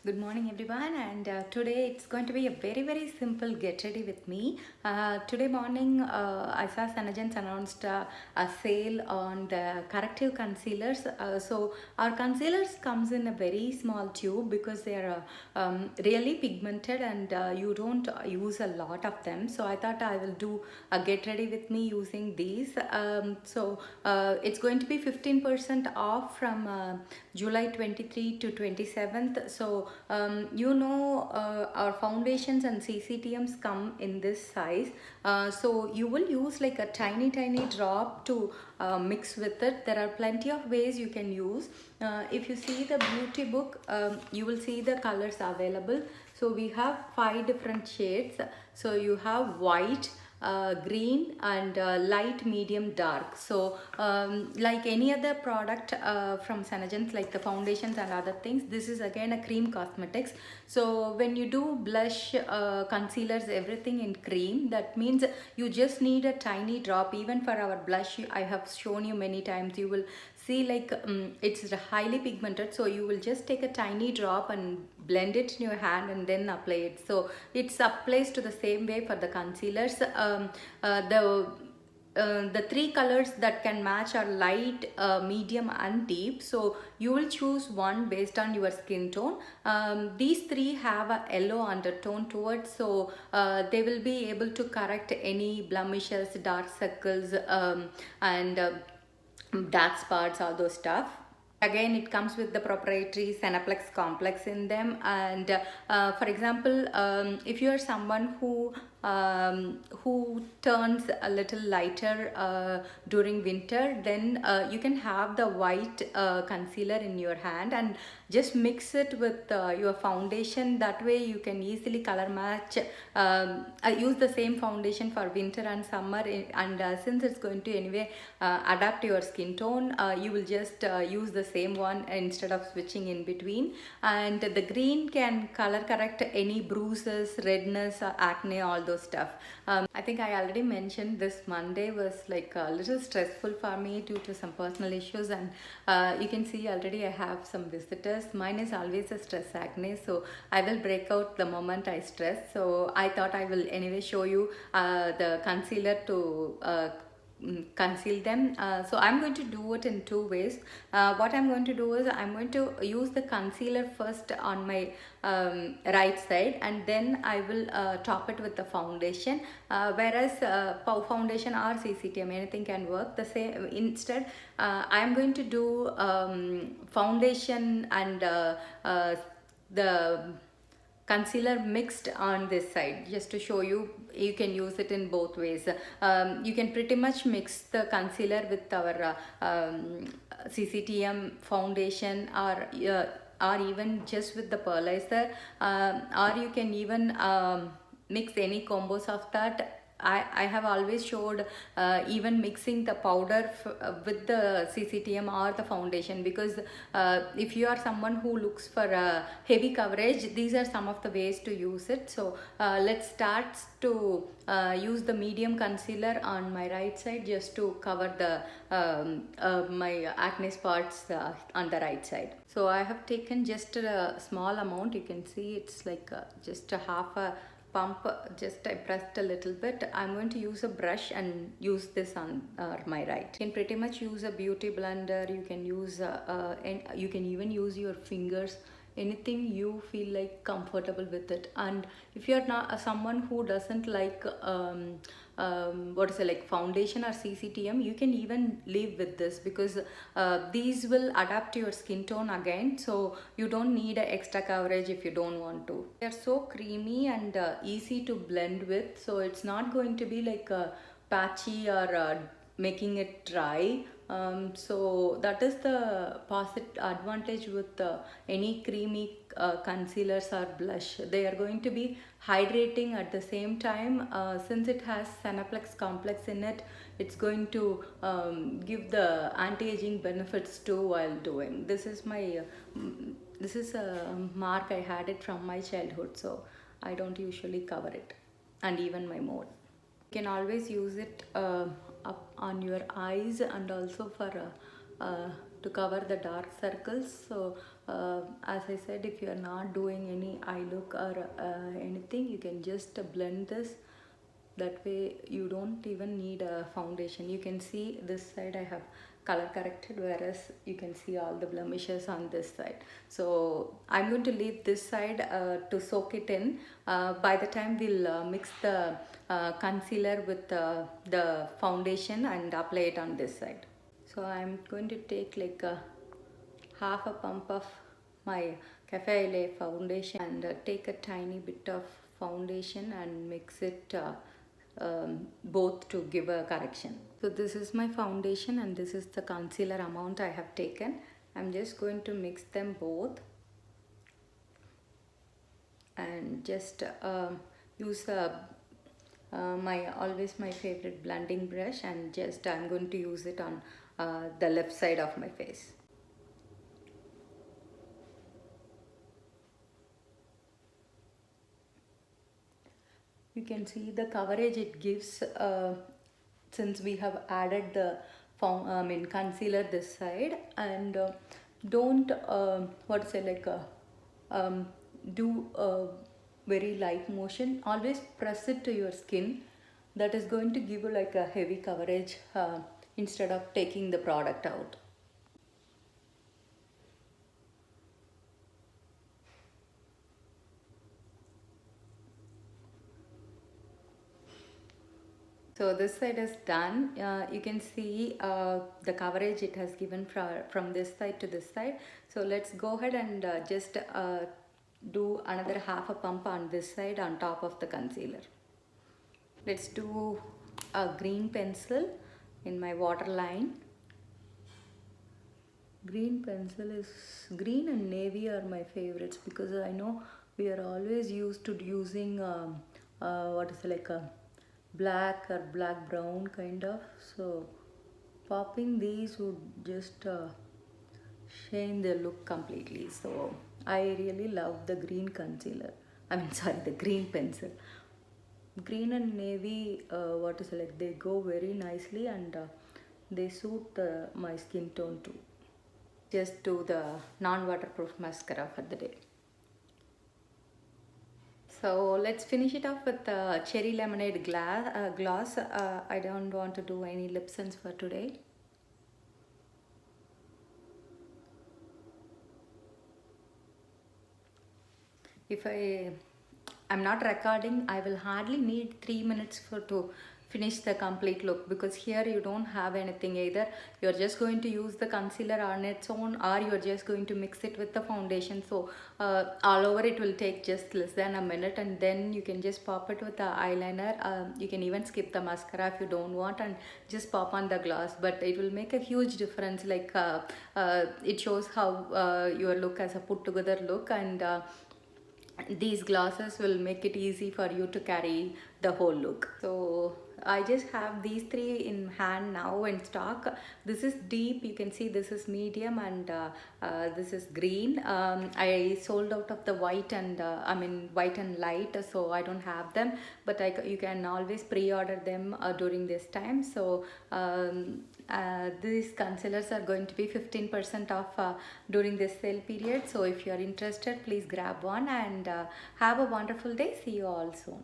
Good morning everyone, and today it's going to be a very simple get ready with me. Today morning I saw Sanajans announced a sale on the corrective concealers. So our concealers comes in a very small tube because they are really pigmented and you don't use a lot of them. So I thought I will do a get ready with me using these. It's going to be 15% off from July 23 to 27th. So our foundations and CCTMs come in this size. So you will use like a tiny drop to mix with it. There are plenty of ways you can use. If you see the beauty book, you will see the colors available. So we have 5 different shades. So you have white, green and light, medium, dark. So like any other product from Sanajans, like the foundations and other things, this is again a cream cosmetics. So when you do blush, concealers, everything in cream, that means you just need a tiny drop. Even for our blush, I have shown you many times, you will see like it's highly pigmented, so you will just take a tiny drop and blend it in your hand and then apply it. So it's applies to the same way for the concealers. The 3 colors that can match are light, medium and deep. So you will choose one based on your skin tone. These 3 have a yellow undertone towards, so they will be able to correct any blemishes, dark circles, and dark spots, all those stuff. Again, it comes with the proprietary Senaplex complex in them. And for example, if you are someone who turns a little lighter during winter, then you can have the white concealer in your hand and just mix it with your foundation. That way you can easily color match. I use the same foundation for winter and summer, and since it's going to anyway adapt to your skin tone, you will just use the same one instead of switching in between. And the green can color correct any bruises, redness, acne, all those stuff. I think I already mentioned this Monday was like a little stressful for me due to some personal issues, and you can see already I have some visitors. Mine is always a stress acne, so I will break out the moment I stress. So I thought I will anyway show you the concealer to conceal them. So I'm going to do it in 2 ways. What I'm going to do is I'm going to use the concealer first on my right side, and then I will top it with the foundation. Whereas foundation or CCTM, anything can work the same. Instead I'm going to do foundation and the concealer mixed on this side, just to show you. You can use it in both ways. You can pretty much mix the concealer with our CCTM foundation, or even just with the pearlizer, or you can even mix any combos of that. I have always showed even mixing the powder with the CCTM or the foundation, because if you are someone who looks for heavy coverage, these are some of the ways to use it. So let's start to use the medium concealer on my right side, just to cover the my acne spots on the right side. So I have taken just a small amount. You can see it's like just a half a pump. Just I pressed a little bit. I'm going to use a brush and use this on my right. You can pretty much use a beauty blender. You can use and you can even use your fingers, anything you feel like comfortable with it. And if you're not someone who doesn't like what is it, like foundation or CCTM, you can even live with this, because these will adapt to your skin tone again, so you don't need a extra coverage if you don't want to. They're so creamy and easy to blend with, so it's not going to be like patchy or making it dry. So that is the positive advantage with any creamy concealers or blush. They are going to be hydrating at the same time. Since it has Senaplex complex in it, it's going to give the anti-aging benefits too while doing. This is my this is a mark. I had it from my childhood, so I don't usually cover it, and even my mode. You can always use it up on your eyes, and also for to cover the dark circles. So As I said, if you are not doing any eye look or anything, you can just blend this. That way you don't even need a foundation. You can see this side I have color corrected, whereas you can see all the blemishes on this side. So I'm going to leave this side to soak it in. By the time we'll mix the concealer with the foundation and apply it on this side. So I'm going to take like half a pump of my Cafe au Lait foundation and take a tiny bit of foundation and mix it both to give a correction. So this is my foundation and this is the concealer amount I have taken. I'm just going to mix them both and just use my favorite blending brush, and just I'm going to use it on the left side of my face. You can see the coverage it gives since we have added the concealer this side, and don't do a very light motion. Always press it to your skin. That is going to give you like a heavy coverage instead of taking the product out. So this side is done. You can see the coverage it has given from this side to this side. So let's go ahead and just do another half a pump on this side on top of the concealer. Let's do a green pencil in my waterline. Green pencil is, green and navy are my favorites because I know we are always used to using black or black brown kind of. So popping these would just change the look completely. So I really love the green concealer. The green pencil. Green and navy, they go very nicely, and they suit my skin tone too. Just do the non-waterproof mascara for the day. So let's finish it off with the cherry lemonade gloss. I don't want to do any lip sense for today. If I'm not recording, I will hardly need 3 minutes to finish the complete look, because here you don't have anything. Either you're just going to use the concealer on its own, or you're just going to mix it with the foundation. So all over it will take just less than a minute, and then you can just pop it with the eyeliner. You can even skip the mascara if you don't want and just pop on the gloss, but it will make a huge difference. Like it shows how your look as a put together look, and these glosses will make it easy for you to carry the whole look. So I just have these three in hand now in stock. This is deep, you can see this is medium, and this is green. I sold out of the white and white and light, so I don't have them, but you can always pre-order them during this time. So these concealers are going to be 15% off during this sale period. So if you are interested, please grab one, and have a wonderful day. See you all soon.